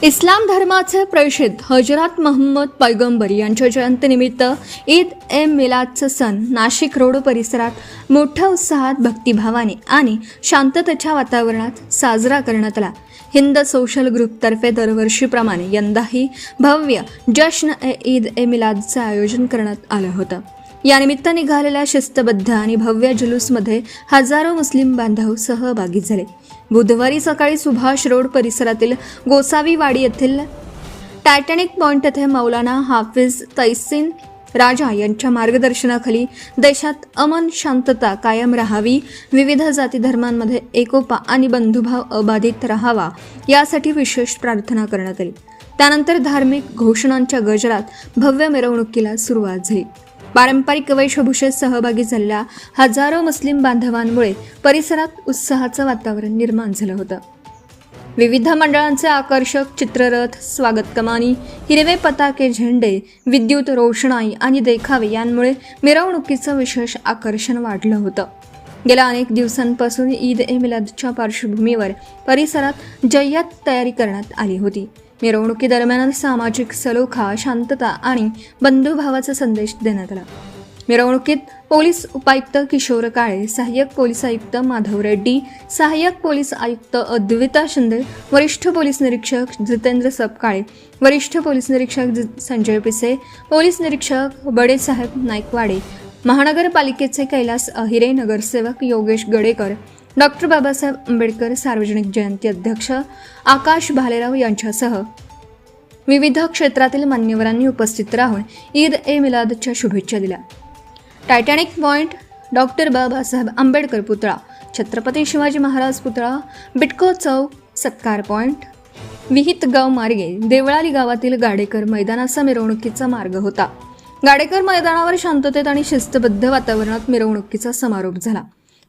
इस्लाम धर्माचे प्रेषित हजरत मोहम्मद पैगंबर यांच्या जयंतीनिमित्त ईद ए मिलादचा सण नाशिक रोड परिसरात मोठ्या उत्साहात भक्तिभावाने आणि शांततेच्या वातावरणात साजरा करण्यात आला। हिंद सोशल ग्रुपतर्फे दरवर्षीप्रमाणे यंदाही भव्य जश्न ए ईद ए मिलादचे आयोजन करण्यात आलं होतं। या निमित्त निघालेल्या शिस्तबद्ध आणि भव्य जुलूसमध्ये हजारो मुस्लिम बांधव सहभागी झाले। बुधवारी सकाळी सुभाष रोड परिसरातील गोसावी वाडी येथील टायटॅनिक पॉइंट येथे मौलाना हाफिज तैसीन राजा यांच्या मार्गदर्शनाखाली देशात अमन शांतता कायम राहावी, विविध जाती धर्मांमध्ये एकोपा आणि बंधुभाव अबाधित राहावा यासाठी विशेष प्रार्थना करण्यात आली। त्यानंतर धार्मिक घोषणांच्या गजरात भव्य मिरवणुकीला सुरुवात झाली। पारंपरिक वेशभूषेत सहभागी झालेल्या हजारो मुस्लिम बांधवांमुळे परिसरात उत्साहाचं वातावरण निर्माण झालं होतं। विविध मंडळांचे आकर्षक चित्ररथ, स्वागत कमानी, हिरवे पताके, झेंडे, विद्युत रोषणाई आणि देखावे यांमुळे मिरवणुकीचं विशेष आकर्षण वाढलं होतं। गेल्या अनेक दिवसांपासून ईद ए मिलादच्या पार्श्वभूमीवर परिसरात जय्यत तयारी करण्यात आली होती। मिरवणुकीदरम्यान सामाजिक सलोखा, शांतता आणि बंधुभावाचा संदेश देण्यात आला। मिरवणुकीत पोलीस उपायुक्त किशोर काळे, सहाय्यक पोलीस आयुक्त माधव रेड्डी, सहाय्यक पोलीस आयुक्त अद्विता शिंदे, वरिष्ठ पोलीस निरीक्षक जितेंद्र सपकाळे, वरिष्ठ पोलीस निरीक्षक संजय पिसे, पोलीस निरीक्षक बडेसाहेब नाईकवाडे, महानगरपालिकेचे कैलास अहिरे, नगरसेवक योगेश गडेकर, डॉक्टर बाबासाहेब आंबेडकर सार्वजनिक जयंती अध्यक्ष आकाश भालेराव यांच्यासह विविध क्षेत्रातील मान्यवरांनी उपस्थित राहून ईद ए मिलादच्या शुभेच्छा दिल्या। Titanic point, doctor Babasaheb Ambedkar पुतळा, छत्रपती शिवाजी महाराज पुतळा, बिटको चौक, सत्कार पॉइंट, विहितगाव मार्गे देवळाली गावातील गाडेकर मैदानाचा मिरवणुकीचा मार्ग होता। गाडेकर मैदानावर शांततेत आणि शिस्तबद्ध वातावरणात मिरवणुकीचा समारोप झाला।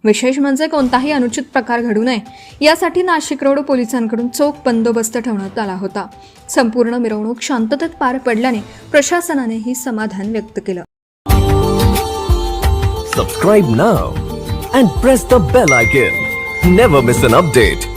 विशेष म्हणजे कोणताही अनुचित प्रकार घडू नये यासाठी नाशिक रोड पोलिसांकडून चोख बंदोबस्त ठेवण्यात आला होता। संपूर्ण मिरवणूक शांततेत पार पडल्याने प्रशासनानेही समाधान व्यक्त केलं। Subscribe now and press the bell icon. Never miss an update.